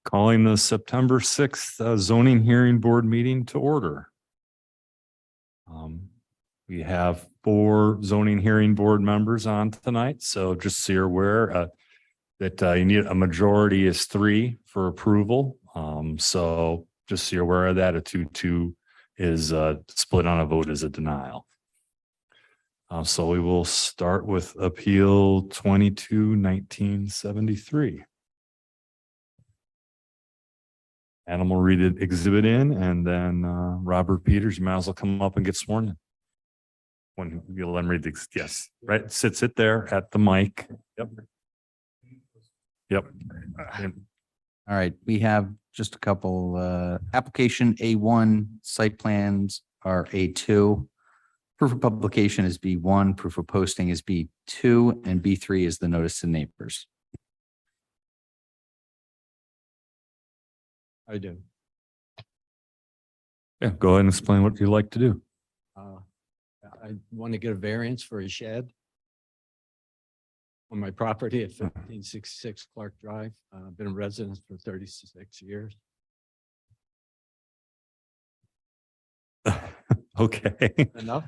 Calling the September 6th zoning hearing board meeting to order. We have 4 zoning hearing board members on tonight, so just so you're aware that you need a majority is 3 for approval. So just so you're aware of that, a 2-2 is split on a vote as a denial. So we will start with Appeal 22-1973. Adam will read it exhibit in, and then Robert Peters, you might as well come up and get sworn in. When you let him read the, yes, right, sit there at the mic. Yep. Yep. All right, we have just a couple, application A1, site plans are A2. Proof of publication is B1, proof of posting is B2, and B3 is the notice to neighbors. I do. Yeah, go ahead and explain what you'd like to do. I want to get a variance for a shed on my property at 1566 Clark Drive. I've been a resident for 36 years. Okay. Enough?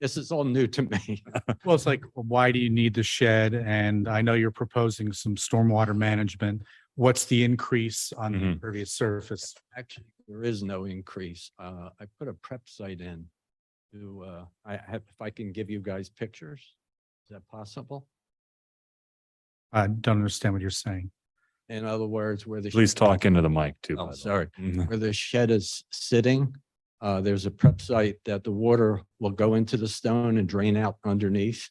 This is all new to me. Well, it's like, why do you need the shed? And I know you're proposing some stormwater management. What's the increase on the impervious surface? Actually, there is no increase. I put a prep site in to, if I can give you guys pictures, is that possible? I don't understand what you're saying. In other words, where the. Please shed- talk into the mic too. Oh, by the way. sorry. Mhm. Where the shed is sitting, there's a prep site that the water will go into the stone and drain out underneath.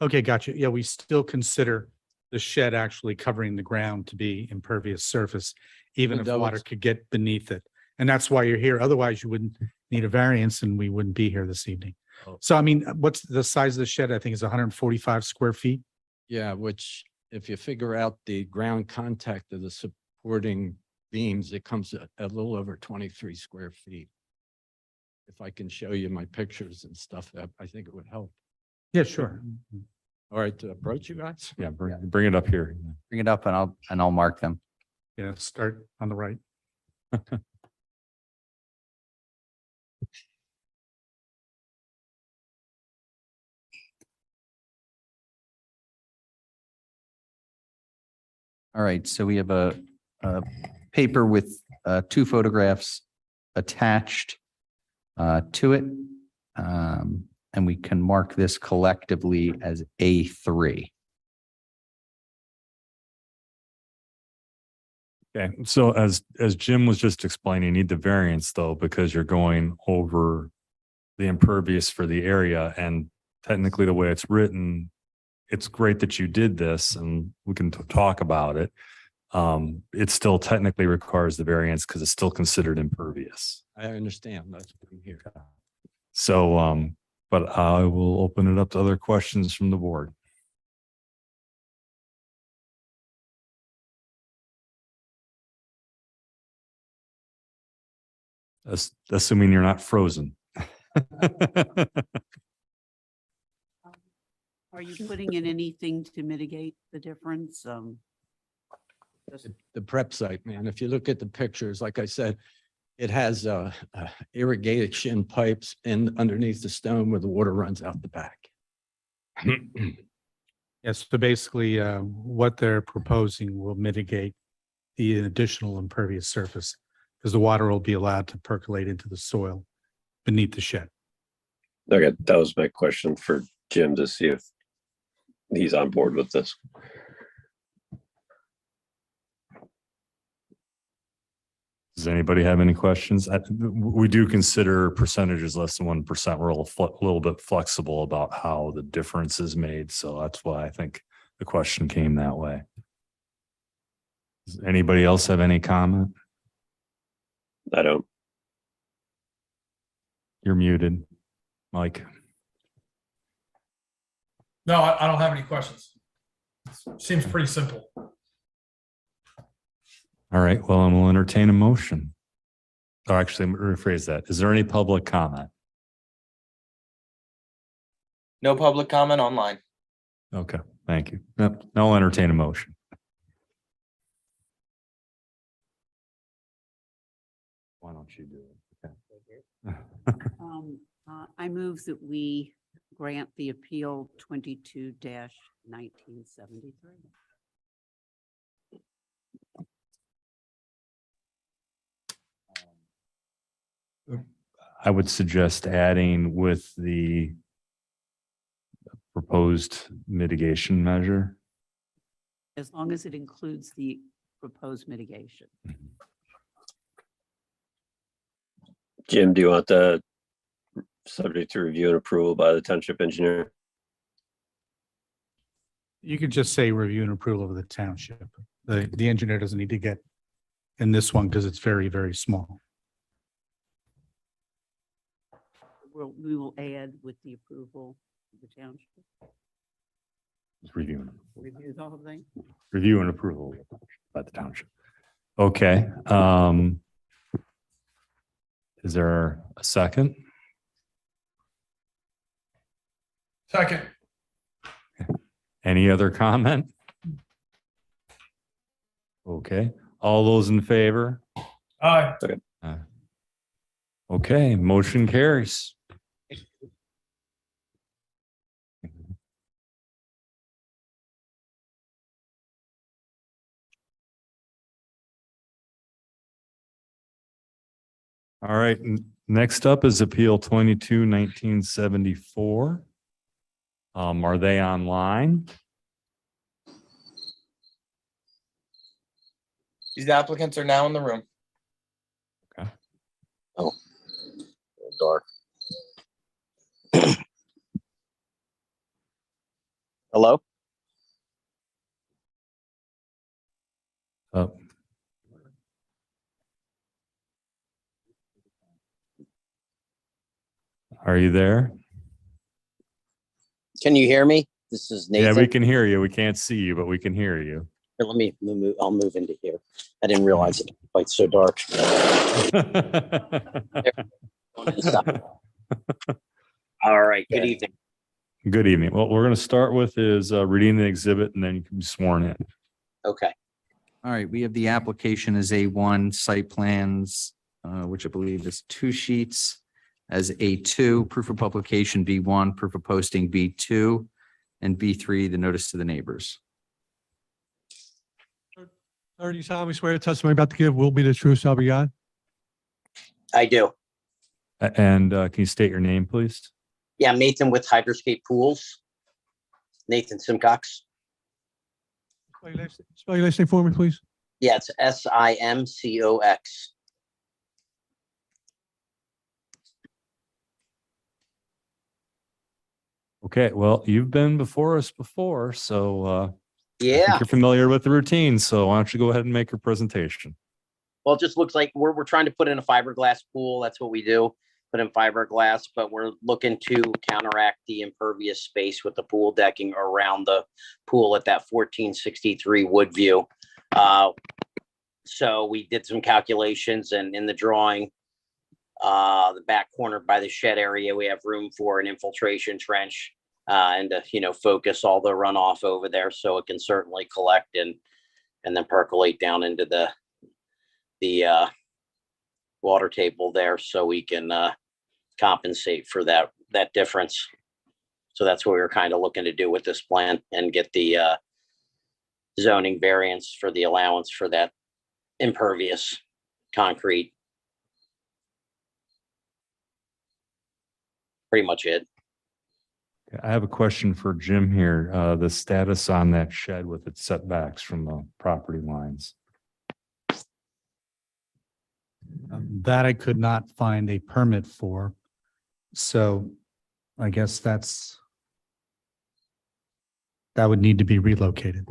Okay, gotcha. Yeah, we still consider the shed actually covering the ground to be impervious surface, even It if does. water could get beneath it. And that's why you're here. Otherwise, you wouldn't need a variance and we wouldn't be here this evening. Oh. So I mean, what's the size of the shed? I think is 145 square feet. Yeah, which if you figure out the ground contact of the supporting beams, it comes at a little over 23 square feet. If I can show you my pictures and stuff, I think it would help. Yeah, sure. All right, to approach you guys. Yeah, bring it up here. Bring it up and I'll mark them. Yeah, start on the right. All right, so we have a paper with 2 photographs attached to it. And we can mark this collectively as A3. Okay, so as Jim was just explaining, you need the variance though, because you're going over the impervious for the area, and technically the way it's written, it's great that you did this and we can talk about it. It still technically requires the variance because it's still considered impervious. I understand. That's what I'm here. So, but I will open it up to other questions from the board. Assuming you're not frozen. Are you putting in anything to mitigate the difference? The prep site, man, if you look at the pictures, like I said, it has irrigation pipes in underneath the stone where the water runs out the back. Yes, so basically, what they're proposing will mitigate the additional impervious surface because the water will be allowed to percolate into the soil beneath the shed. Okay, that was my question for Jim to see if he's on board with this. Does anybody have any questions? We do consider percentages less than 1%. We're a little bit flexible about how the difference is made. So that's why I think the question came that way. Does anybody else have any comment? I don't. You're muted, Mike. No, I don't have any questions. Seems pretty simple. All right, well, I will entertain a motion. Or actually, rephrase that. Is there any public comment? No public comment online. Okay, thank you. Yep, I'll entertain a motion. Why don't you do it? I move that we grant the appeal 22-1973. I would suggest adding with the proposed mitigation measure. As long as it includes the proposed mitigation. Jim, do you want the subject to review and approval by the township engineer? You could just say review and approval of the township. The engineer doesn't need to get in this one because it's very, very small. We will add with the approval of the township. Review Review the whole thing. and approval by the township. Okay. Is there a second? Second. Any other comment? Okay, all those in favor? Aye. Okay, motion carries. All right, next up is Appeal 22-1974. Are they online? These applicants are now in the room. Dark. Hello? Oh, are you there? Can you hear me? This is Yeah, Nathan. we can hear you. We can't see you, but we can hear you. Here, let me move. I'll move into here. I didn't realize it was quite so dark. All right. Good evening. Good evening. What we're going to start with is reading the exhibit and then you can be sworn in. Okay. All right, we have the application as A1, site plans, which I believe is 2 sheets, as A2, proof of publication B1, proof of posting B2, and B3, the notice to the neighbors. Sir, do you solemnly swear the testimony about to give will be the truth, so help you God? I do. And can you state your name, please? Yeah, Nathan with Hydroscape Pools. Nathan Simcox. Spell your last name for me, please. Yeah, it's Simcox. Okay, well, you've been before us before, so I think Yeah. you're familiar with the routine. So why don't you go ahead and make your presentation? Well, it just looks like we're trying to put in a fiberglass pool. That's what we do. Put in fiberglass, but we're looking to counteract the impervious space with the pool decking around the pool at that 1463 Woodview. So we did some calculations, and in the drawing, the back corner by the shed area, we have room for an infiltration trench and to, focus all the runoff over there so it can certainly collect and then percolate down into the water table there, so we can compensate for that difference. So that's what we were kind of looking to do with this plan and get the zoning variance for the allowance for that impervious concrete. Pretty much it. I have a question for Jim here. The status on that shed with its setbacks from the property lines. That I could not find a permit for. So I guess that would need to be relocated.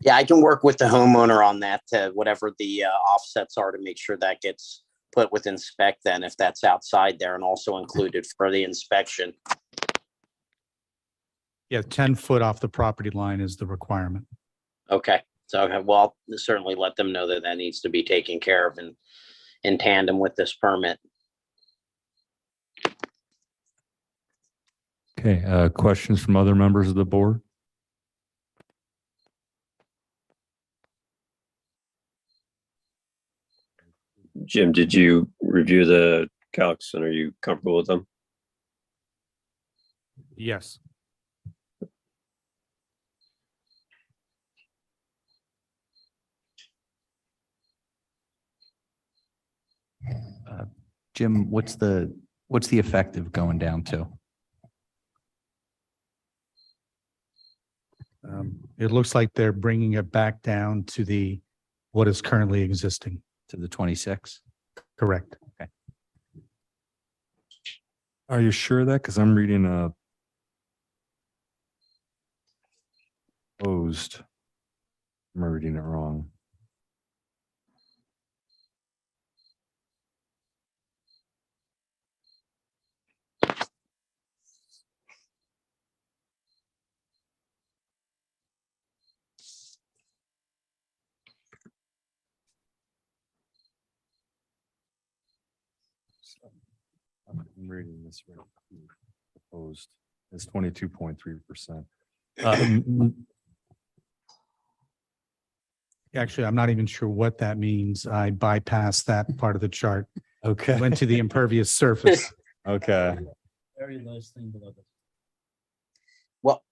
Yeah, I can work with the homeowner on that, whatever the offsets are, to make sure that gets put within spec then, if that's outside there, and also included for the inspection. Yeah, 10 foot off the property line is the requirement. Okay, so well, I'll certainly let them know that needs to be taken care of and in tandem with this permit. Okay, questions from other members of the board? Jim, did you review the calcs and are you comfortable with them? Yes. Jim, what's the effective going down to? It looks like they're bringing it back down to what is currently existing. To the 26? Correct. Are you sure of that? Because I'm reading a opposed. I'm reading it wrong. I'm reading this right. Opposed. It's 22.3%. Actually, I'm not even sure what that means. I bypassed that part of the chart. Okay. Went to the impervious surface. Okay. Very last thing below this. Well,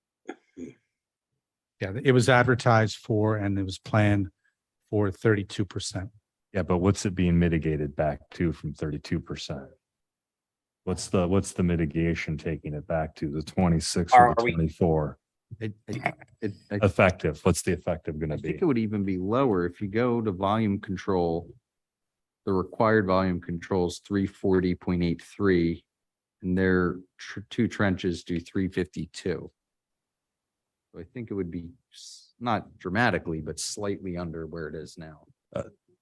Yeah, it was advertised for and it was planned for 32%. Yeah, but what's it being mitigated back to from 32%? What's the mitigation taking it back to the 26 or Are the we- 24? I Effective, what's the effective gonna think be? it would even be lower if you go to volume control. The required volume controls 340.83 and their two trenches do 352. So I think it would be not dramatically, but slightly under where it is now.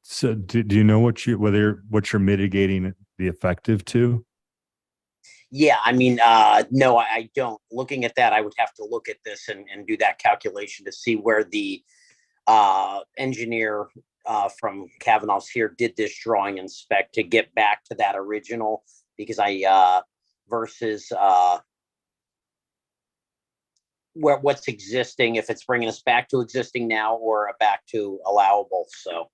So do you know what you're mitigating the effective to? yeah, I mean, no, I don't. Looking at that, I would have to look at this and do that calculation to see where the engineer from Kavanaugh's here did this drawing and spec to get back to that original, because versus what's existing, if it's bringing us back to existing now or back to allowable. So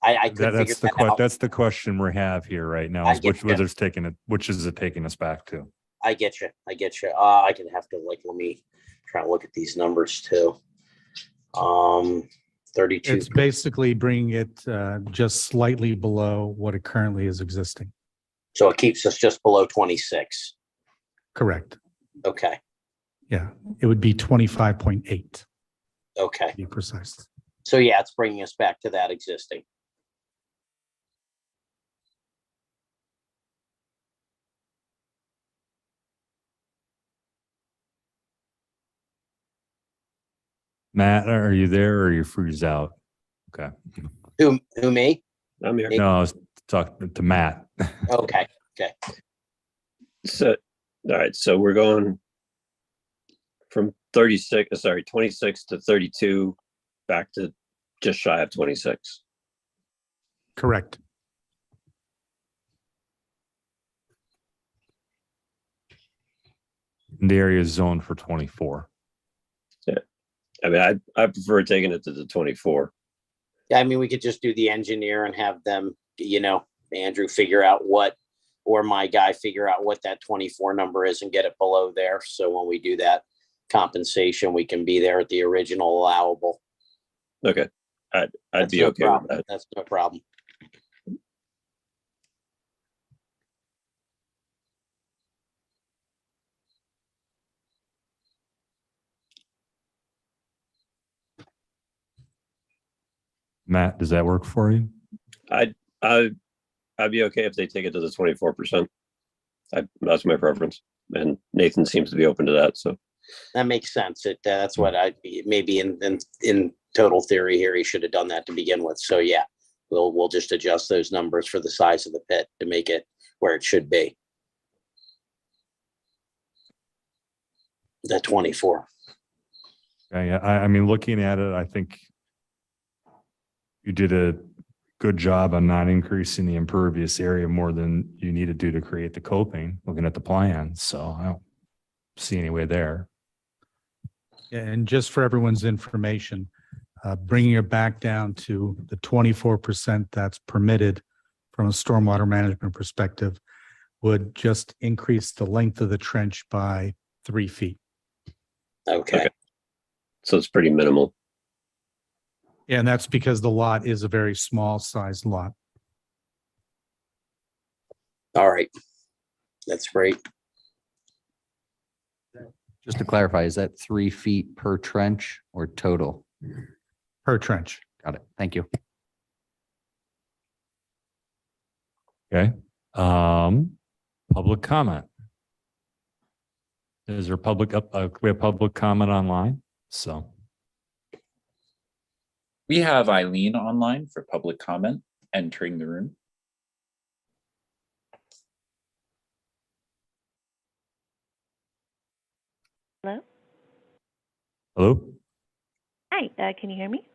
I could figure that out. That's the question we have here right now. I Is get which ya. which is it taking us back to? I get you. I can have to let me try to look at these numbers too. 32. It's basically bringing it just slightly below what it currently is existing. So it keeps us just below 26. Correct. Okay. Yeah, it would be 25.8 Okay. to be precise. So yeah, it's bringing us back to that existing. Matt, are you there or you freeze out? Okay. Who me? I'm here. No, I was talking to Matt. Okay. So, all right, so we're going from 26 to 32, back to just shy of 26. Correct. The area is zoned for 24. I mean, I prefer taking it to the 24. Yeah, I mean, we could just do the engineer and have them, Andrew figure out or my guy figure out what that 24 number is and get it below there. So when we do that compensation, we can be there at the original allowable. Okay, I'd That's be no okay problem. with that. That's no problem. Matt, does that work for you? I'd be okay if they take it to the 24%. That's my preference, and Nathan seems to be open to that. So That makes sense. That's what maybe in total theory here, he should have done that to begin with. So yeah, we'll just adjust those numbers for the size of the pit to make it where it should be. The 24. Yeah, I mean, looking at it, I think you did a good job on not increasing the impervious area more than you need to do to create the coping, looking at the plan. So I don't see any way there. And just for everyone's information, bringing it back down to the 24% that's permitted from a stormwater management perspective would just increase the length of the trench by 3 feet. Okay. Okay. So it's pretty minimal. And that's because the lot is a very small sized lot. All right. That's great. Just to clarify, is that 3 feet per trench or total? Per trench. Got it. Thank you. Okay. Public comment. Is there public up? We have public comment online. So, We have Eileen online for public comment entering the room. Hello? hello. Hi, can you hear me?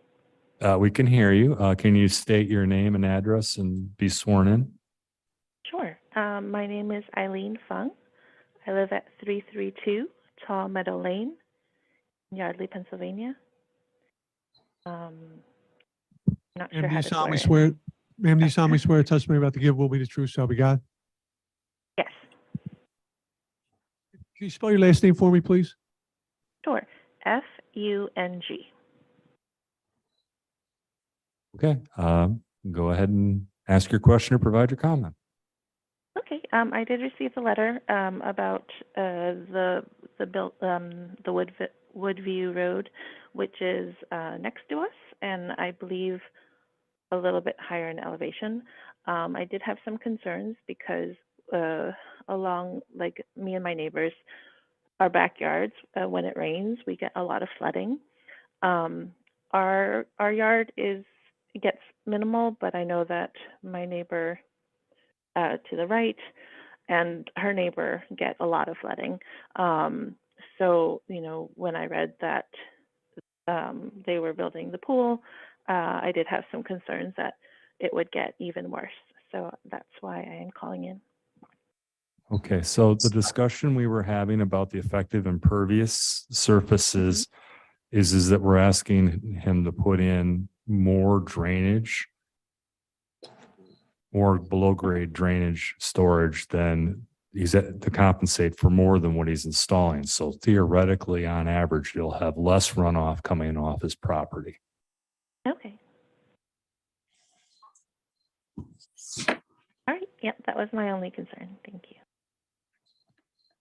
We can hear you. Can you state your name and address and be sworn in? Sure. My name is Eileen Fung. I live at 332 Tall Meadow Lane, Yardley, Pennsylvania. Not Ma'am, sure do how you to solemnly swear. swear, ma'am, do you solemnly swear the testimony about to give will be the truth, so help you God? Yes, Can you spell your last name for me, please? sure. F-U-N-G. Okay. Go ahead and ask your question or provide your comment. Okay. I did receive a letter about the Woodview Road, which is next to us, and I believe a little bit higher in elevation. I did have some concerns because along, like, me and my neighbors, our backyards, when it rains, we get a lot of flooding. Our yard gets minimal, but I know that my neighbor to the right and her neighbor get a lot of flooding. So, when I read that they were building the pool, I did have some concerns that it would get even worse. So that's why I am calling in. Okay, so the discussion we were having about the effective impervious surfaces is that we're asking him to put in more drainage, more below grade drainage storage than to compensate for more than what he's installing. So theoretically, on average, he'll have less runoff coming off his property. Okay. All right. Yep, that was my only concern. Thank you.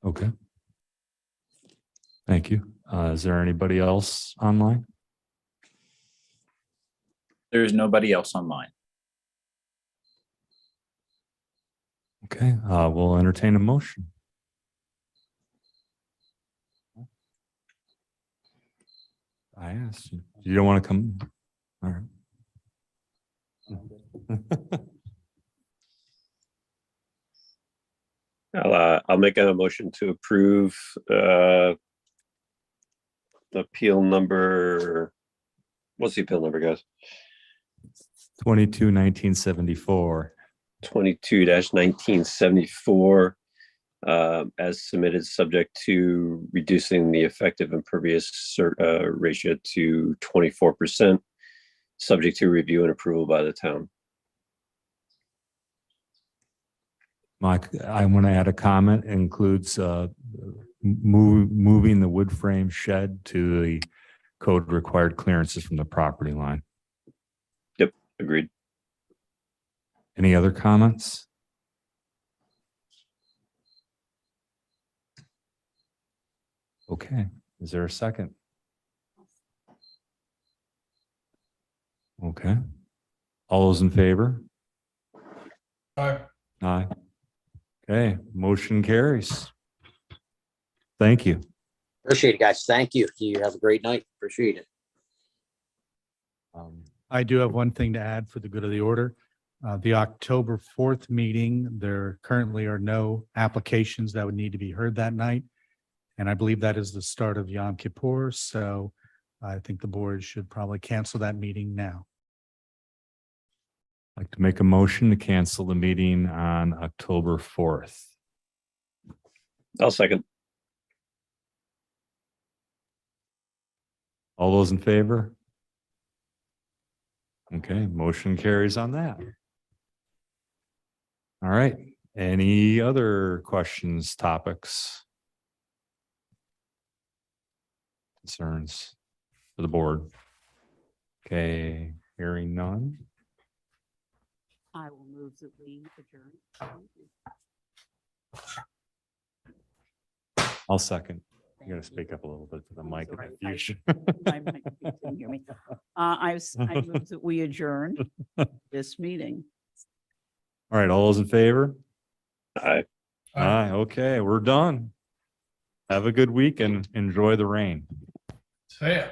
Okay. Thank you. Is there anybody else online? There's nobody else online. Okay, we'll entertain a motion. I asked you. You don't want to come? All right. I'll make a motion to approve appeal number. What's the appeal number, guys? 22-1974. 22-1974 as submitted, subject to reducing the effective impervious ratio to 24%, subject to review and approval by the town. Mike, I want to add a comment. It includes moving the wood frame shed to the code required clearances from the property line. Yep, agreed. Any other comments? Okay, is there a second? Okay. All those in favor? Aye. Aye. Okay, motion carries. Thank you. Appreciate it, guys. Thank you. You have a great night. Appreciate it. I do have one thing to add for the good of the order. The October 4th meeting, there currently are no applications that would need to be heard that night. And I believe that is the start of Yom Kippur. So I think the board should probably cancel that meeting now. I'd like to make a motion to cancel the meeting on October 4th. I'll second. All those in favor? Okay, motion carries on that. All right. Any other questions, topics? Concerns for the board? Okay, hearing none. I will move that we adjourn. I'll second. You gotta Thank you. speak up a little bit to the I'm mic in sorry. the future. My mic didn't hear me. I move that we adjourn this meeting. All right, all those in favor? Aye. Aye, okay, we're done. Have a good week and enjoy the rain. So, yeah.